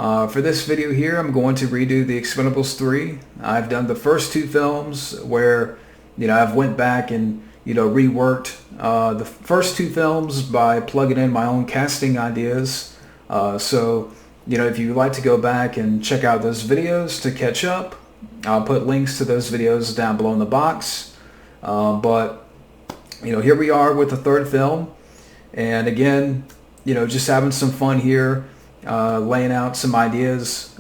For this video here, I'm going to redo the Expendables 3. I've done the first two films where, I've went back and, reworked the first two films by plugging in my own casting ideas. If you'd like to go back and check out those videos to catch up, I'll put links to those videos down below in the box. Here we are with the third film. And again, just having some fun here. Laying out some ideas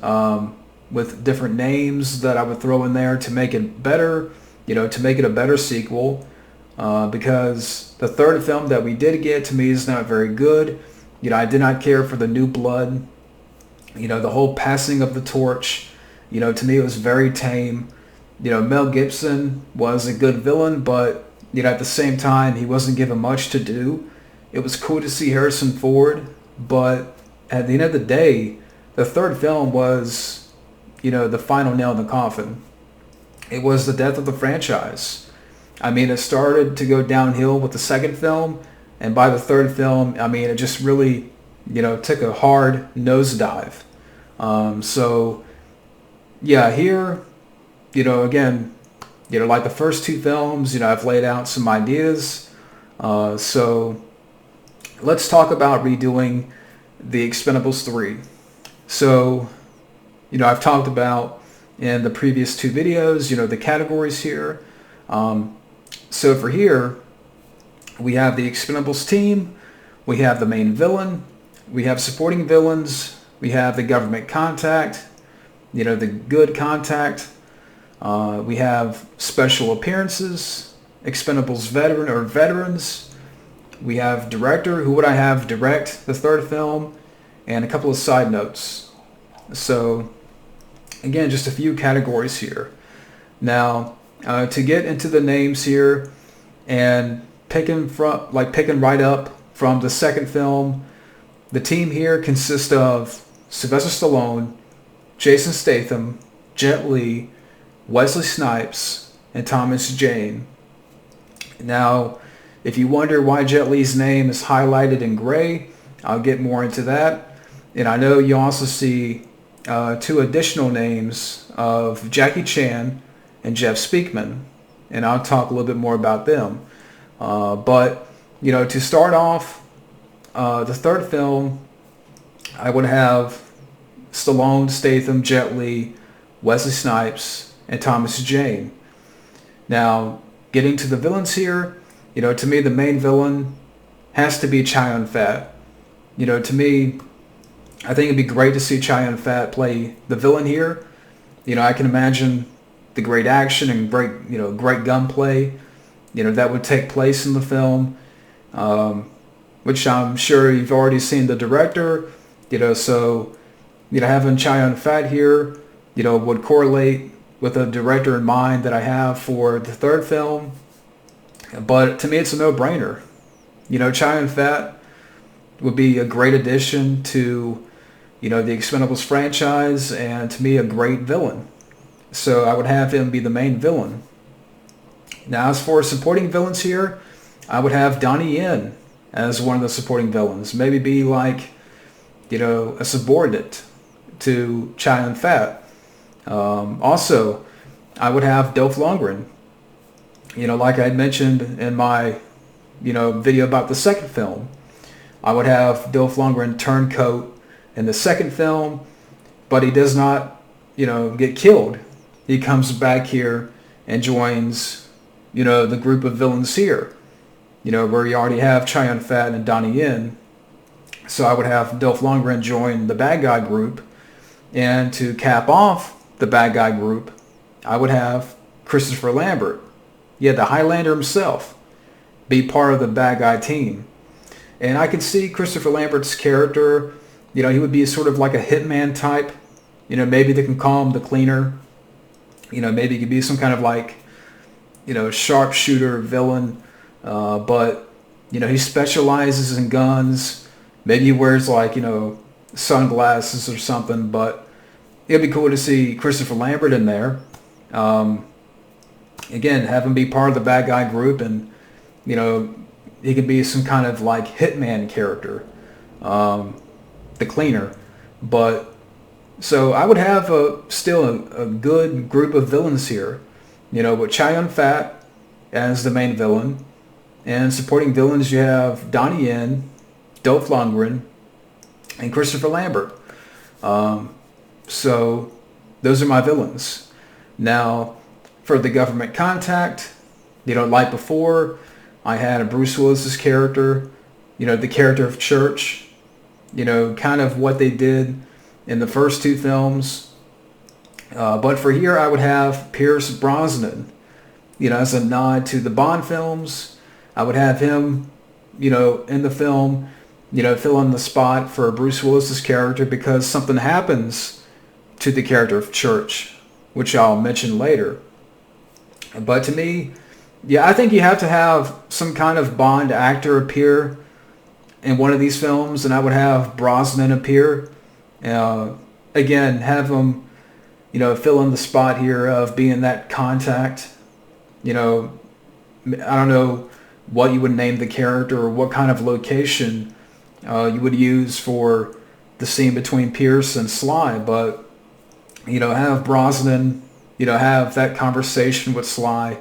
with different names that I would throw in there to make it better, to make it a better sequel, because the third film that we did get, to me, is not very good. I did not care for the new blood, the whole passing of the torch. To me, it was very tame. Mel Gibson was a good villain, but at the same time, he wasn't given much to do. It was cool to see Harrison Ford, but at the end of the day, the third film was, the final nail in the coffin. It was the death of the franchise. I mean, it started to go downhill with the second film, and by the third film, it just really, took a hard nosedive. Here, again, like the first two films, I've laid out some ideas. So let's talk about redoing the Expendables 3. So, I've talked about in the previous two videos, the categories here. So for here, we have the Expendables team, we have the main villain, we have supporting villains, we have the government contact, the good contact, we have special appearances, Expendables veterans, we have director, who would I have direct the third film, and a couple of side notes. So, again, just a few categories here. Now, to get into the names here, and picking right up from the second film, the team here consists of Sylvester Stallone, Jason Statham, Jet Li, Wesley Snipes, and Thomas Jane. Now, if you wonder why Jet Li's name is highlighted in gray, I'll get more into that. And I know you also see two additional names of Jackie Chan and Jeff Speakman, and I'll talk a little bit more about them. To start off, the third film, I would have Stallone, Statham, Jet Li, Wesley Snipes, and Thomas Jane. Now, getting to the villains here, to me, the main villain has to be Chow Yun-fat. To me, I think it'd be great to see Chow Yun-fat play the villain here. I can imagine the great action and great gunplay, that would take place in the film, which I'm sure you've already seen the director, so, having Chow Yun-fat here, would correlate with a director in mind that I have for the third film. But to me, it's a no-brainer. Chow Yun-fat would be a great addition to, the Expendables franchise, and to me, a great villain. So I would have him be the main villain. Now, as for supporting villains here, I would have Donnie Yen as one of the supporting villains. Maybe be like, a subordinate to Chow Yun-fat. Also, I would have Dolph Lundgren. Like I had mentioned in my, video about the second film, I would have Dolph Lundgren turncoat in the second film, but he does not, get killed. He comes back here and joins, the group of villains here, where you already have Chow Yun-fat and Donnie Yen. So I would have Dolph Lundgren join the bad guy group, and to cap off the bad guy group, I would have Christopher Lambert, the Highlander himself, be part of the bad guy team. And I could see Christopher Lambert's character, he would be sort of like a hitman type. Maybe they can call him the Cleaner. Maybe he could be some kind of like, sharpshooter villain. But he specializes in guns. Maybe he wears like, sunglasses or something. But it'd be cool to see Christopher Lambert in there. Again, have him be part of the bad guy group, and he could be some kind of like hitman character, the Cleaner. But So I would have still a good group of villains here, with Chow Yun-fat as the main villain, and supporting villains you have Donnie Yen, Dolph Lundgren, and Christopher Lambert. So those are my villains. Now, for the government contact, like before, I had a Bruce Willis's character, the character of Church, kind of what they did in the first two films. But for here, I would have Pierce Brosnan, as a nod to the Bond films. I would have him, in the film, fill in the spot for Bruce Willis's character because something happens to the character of Church, which I'll mention later. But to me, yeah, I think you have to have some kind of Bond actor appear in one of these films, and I would have Brosnan appear. Again, have him, fill in the spot here of being that contact. I don't know what you would name the character or what kind of location you would use for the scene between Pierce and Sly, but, have Brosnan, have that conversation with Sly.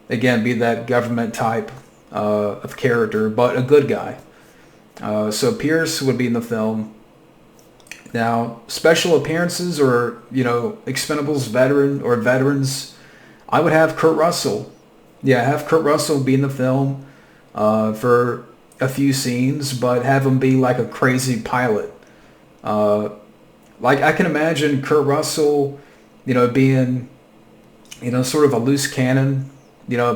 Again, be that government type of character, but a good guy. So Pierce would be in the film. Now, special appearances or, Expendables veterans, I would have Kurt Russell. Yeah, have Kurt Russell be in the film for a few scenes, but have him be like a crazy pilot. Like I can imagine Kurt Russell, being, sort of a loose cannon,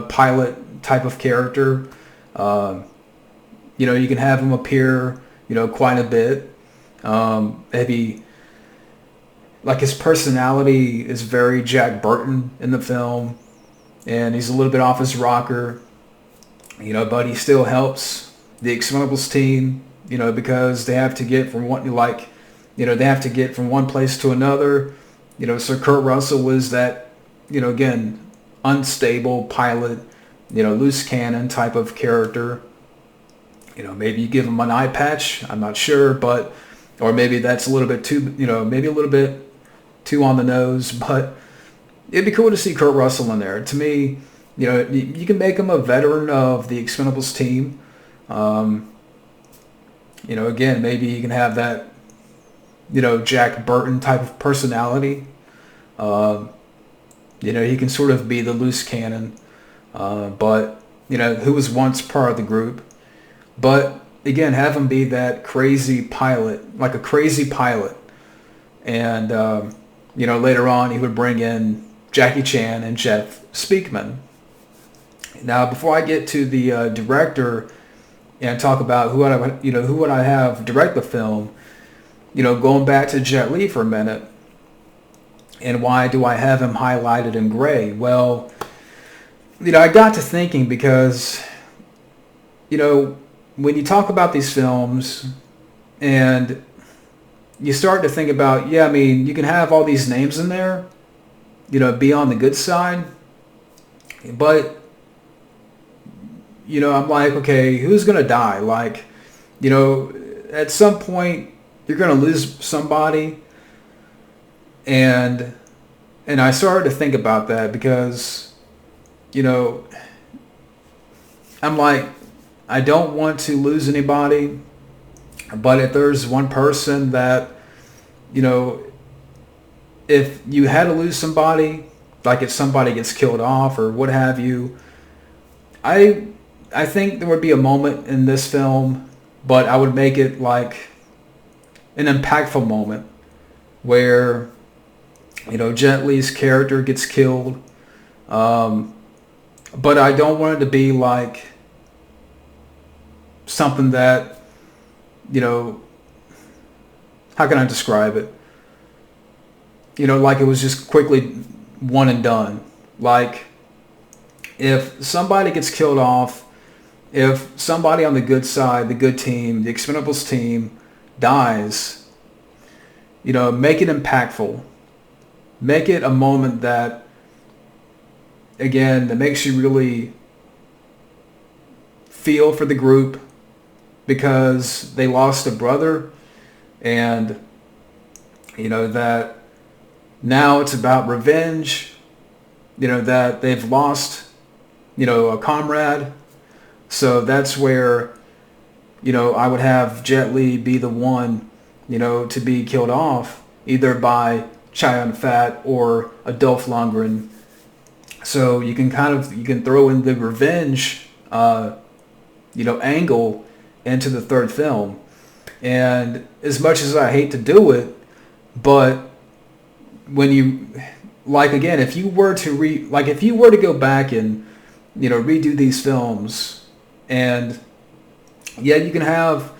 pilot type of character. You can have him appear, quite a bit. Maybe like his personality is very Jack Burton in the film, and he's a little bit off his rocker, but he still helps the Expendables team, because they have to get from they have to get from one place to another. So Kurt Russell was that, again, unstable pilot, loose cannon type of character. Maybe you give him an eye patch, I'm not sure, or maybe that's a little bit too, maybe a little bit too on the nose, but it'd be cool to see Kurt Russell in there. To me, you can make him a veteran of the Expendables team. Again, maybe you can have that, Jack Burton type of personality. He can sort of be the loose cannon, but, who was once part of the group. But, again, have him be that crazy pilot, like a crazy pilot. And, later on he would bring in Jackie Chan and Jeff Speakman. Now, before I get to the director and talk about who would I have direct the film, going back to Jet Li for a minute, and why do I have him highlighted in gray? Well, I got to thinking because, when you talk about these films and you start to think about, you can have all these names in there, be on the good side, but, I'm like, okay, who's going to die? Like, at some point you're going to lose somebody. And I started to think about that because, I'm like, I don't want to lose anybody, but if there's one person that, if you had to lose somebody, like if somebody gets killed off or what have you, I think there would be a moment in this film, but I would make it like an impactful moment where, Jet Li's character gets killed, but I don't want it to be like something that, how can I describe it? Like it was just quickly one and done. Like if somebody gets killed off, if somebody on the good side, the good team, the Expendables team dies, make it impactful. Make it a moment that, again, that makes you really feel for the group because they lost a brother and, that now it's about revenge, that they've lost, a comrade. So that's where, I would have Jet Li be the one, to be killed off either by Chow Yun-fat or Dolph Lundgren. So you can throw in the revenge, angle into the third film. And as much as I hate to do it, but when you, again, if you were to go back and, redo these films, and yeah, you can have,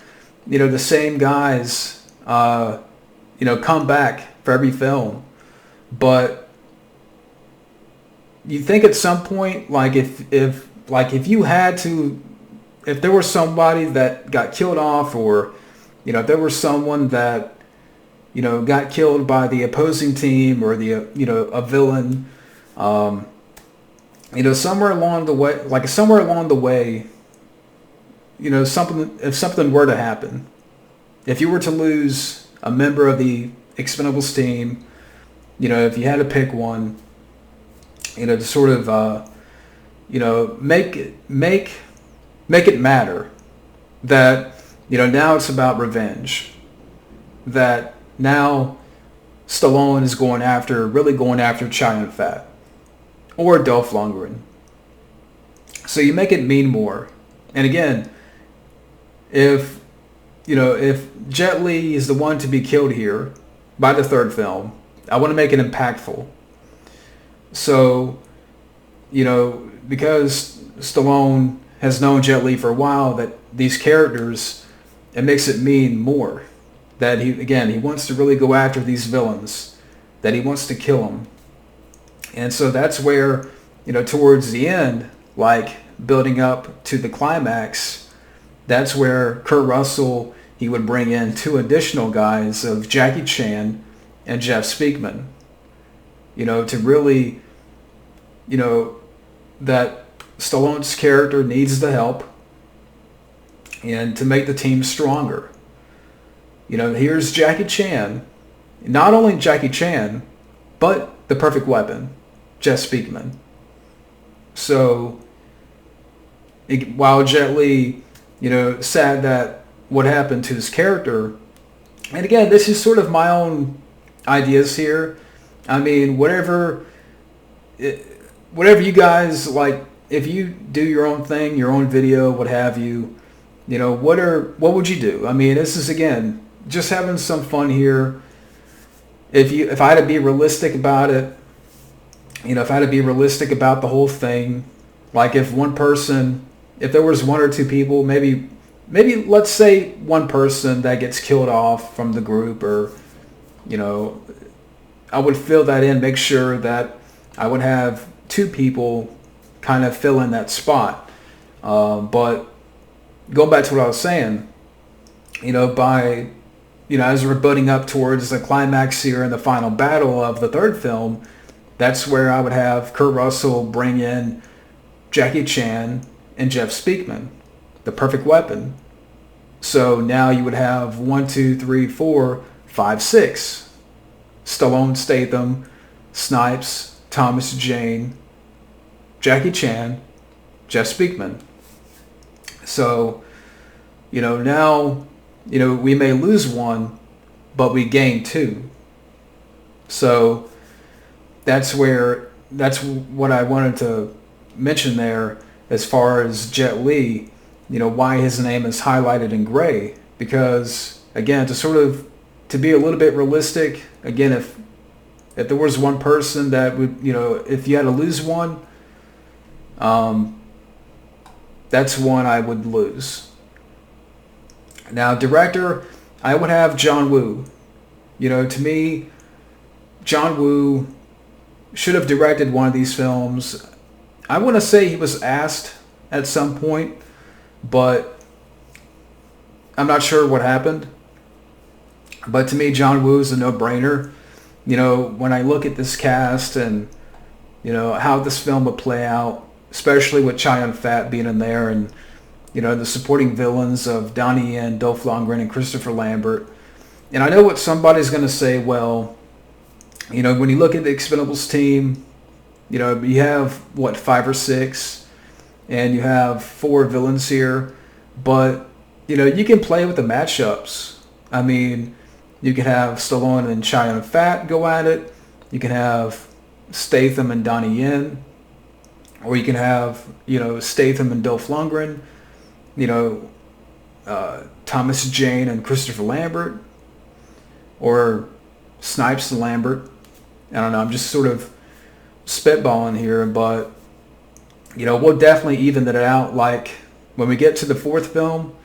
the same guys, come back for every film, but you think at some point, if you had to, if there was somebody that got killed off, or, if there was someone that, got killed by the opposing team, or a villain, somewhere along the way, if something were to happen, if you were to lose a member of the Expendables team, if you had to pick one, to sort of, make it matter that, now it's about revenge, that now Stallone is really going after Chow Yun-fat or Dolph Lundgren. So you make it mean more. And again, if Jet Li is the one to be killed here by the third film, I want to make it impactful. So, because Stallone has known Jet Li for a while, that these characters, it makes it mean more. That he wants to really go after these villains, that he wants to kill them. And so that's where, towards the end, building up to the climax, that's where Kurt Russell, he would bring in 2 additional guys of Jackie Chan and Jeff Speakman, to really, that Stallone's character needs the help, and to make the team stronger. Here's Jackie Chan, not only Jackie Chan, but the perfect weapon, Jeff Speakman. So, while Jet Li, sad that what happened to his character, and again, this is sort of my own ideas here. I mean, whatever you guys like, if you do your own thing, your own video, what have you, what would you do? I mean, this is, again, just having some fun here. If I had to be realistic about it, if I had to be realistic about the whole thing, if there was 1 or 2 people, maybe let's say 1 person that gets killed off from the group, or, I would fill that in, make sure that I would have 2 people kind of fill in that spot. But going back to what I was saying, as we're building up towards the climax here in the final battle of the third film, that's where I would have Kurt Russell bring in Jackie Chan and Jeff Speakman, the perfect weapon. So now you would have 1, 2, 3, 4, 5, 6. Stallone, Statham, Snipes, Thomas Jane, Jackie Chan, Jeff Speakman. So, now, we may lose 1, but we gain 2. So that's what I wanted to mention there as far as Jet Li, why his name is highlighted in gray. Because, again, to be a little bit realistic, again, if there was 1 person that would, if you had to lose 1, that's 1 I would lose. Now, director, I would have John Woo. To me, John Woo should have directed one of these films. I want to say he was asked at some point, but I'm not sure what happened. But to me, John Woo is a no-brainer. When I look at this cast and, how this film would play out, especially with Chow Yun-fat being in there, and, the supporting villains of Donnie Yen, Dolph Lundgren, and Christopher Lambert, And I know what somebody's going to say, well, when you look at the Expendables team, you have, what, 5 or 6, and you have 4 villains here, but, you can play with the matchups. I mean, you can have Stallone and Chow Yun-fat go at it. You can have Statham and Donnie Yen. Or you can have, Statham and Dolph Lundgren. Thomas Jane and Christopher Lambert. Or Snipes and Lambert. I don't know, I'm just sort of spitballing here, but, we'll definitely even that out. Like, when we get to the 4th film,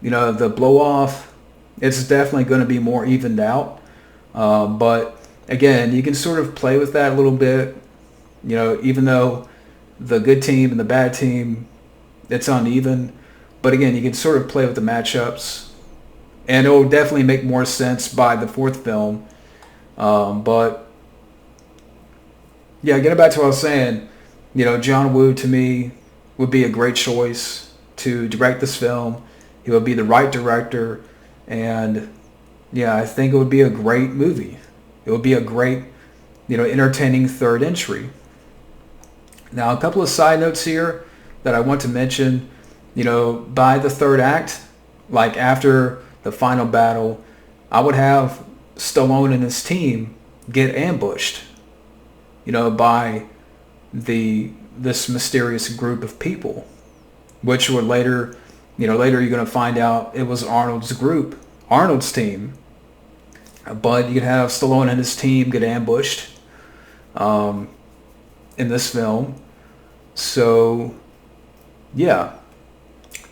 the blow-off, it's definitely going to be more evened out. But, again, you can sort of play with that a little bit, even though the good team and the bad team, it's uneven. But, again, you can sort of play with the matchups. And it will definitely make more sense by the 4th film. But, yeah, getting back to what I was saying, John Woo, to me, would be a great choice to direct this film. He would be the right director. And, yeah, I think it would be a great movie. It would be a great, entertaining third entry. Now, a couple of side notes here that I want to mention. By the 3rd act, like after the final battle, I would have Stallone and his team get ambushed, by this mysterious group of people, which would later you're going to find out it was Arnold's group, Arnold's team. But you could have Stallone and his team get ambushed in this film. So, yeah.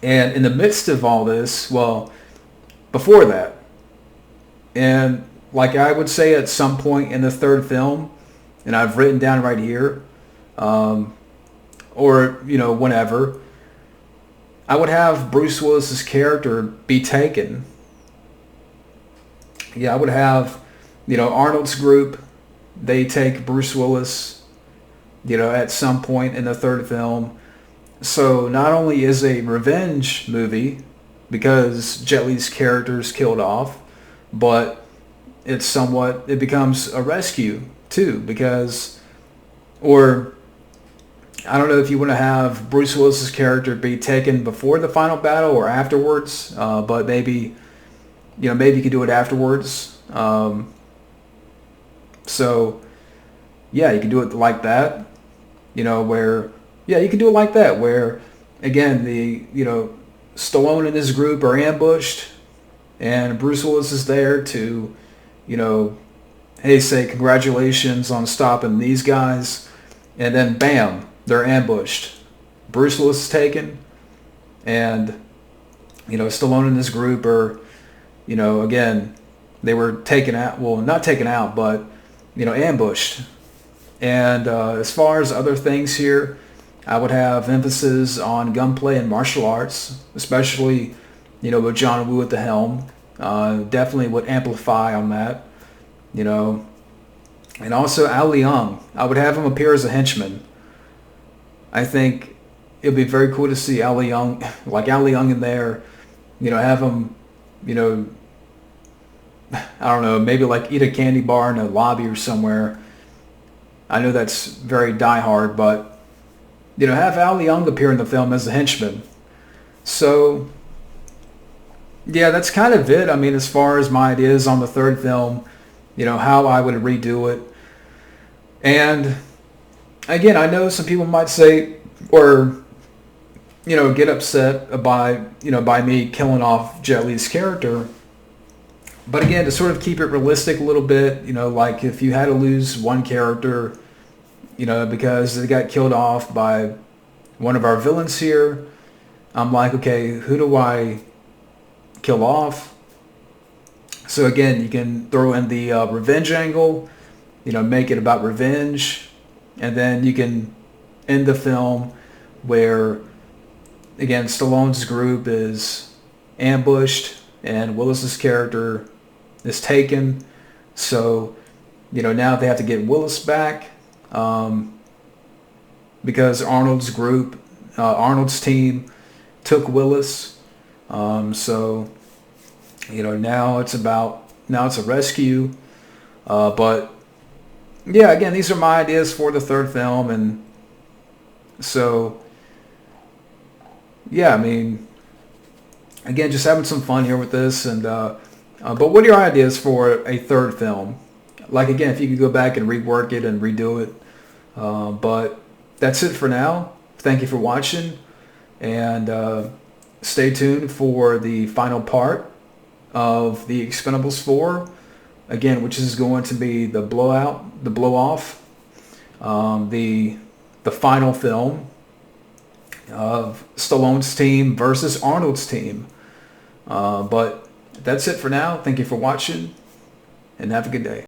And in the midst of all this, well, before that, and like I would say at some point in the 3rd film, and I've written down right here, or, whenever, I would have Bruce Willis's character be taken. Yeah, I would have, Arnold's group, they take Bruce Willis, at some point in the 3rd film. So not only is a revenge movie because Jet Li's character is killed off, but it becomes a rescue too, because, or I don't know if you want to have Bruce Willis's character be taken before the final battle or afterwards, but maybe you could do it afterwards. So yeah, you can do it like that, where, yeah, you can do it like that, where, again, Stallone and his group are ambushed, and Bruce Willis is there to, hey, say congratulations on stopping these guys, and then bam, they're ambushed. Bruce Willis is taken, and, Stallone and his group are, again, they were taken out, well, not taken out, but, ambushed. And as far as other things here, I would have emphasis on gunplay and martial arts, especially, with John Woo at the helm. Definitely would amplify on that, And also Al Leong. I would have him appear as a henchman. I think it would be very cool to see Al Leong in there, have him, I don't know, maybe like eat a candy bar in a lobby or somewhere. I know that's very diehard, but, have Al Leong appear in the film as a henchman. So, yeah, that's kind of it. I mean, as far as my ideas on the 3rd film, how I would redo it. And, again, I know some people might say, or, get upset by me killing off Jet Li's character. But again, to sort of keep it realistic a little bit, like if you had to lose one character, because they got killed off by one of our villains here, I'm like, okay, who do I kill off? So again, you can throw in the revenge angle, make it about revenge, and then you can end the film where, again, Stallone's group is ambushed and Willis's character is taken. So, now they have to get Willis back because Arnold's group, Arnold's team took Willis. So, now it's about, Now it's a rescue. But yeah, again, these are my ideas for the third film, and so yeah, I mean, again, just having some fun here with this. And but what are your ideas for a third film? Like, again, if you could go back and rework it and redo it. But that's it for now. Thank you for watching, and stay tuned for the final part of the Expendables 4. Again, which is going to be the blowout, the blow-off, the final film of Stallone's team versus Arnold's team. But that's it for now. Thank you for watching, and have a good day.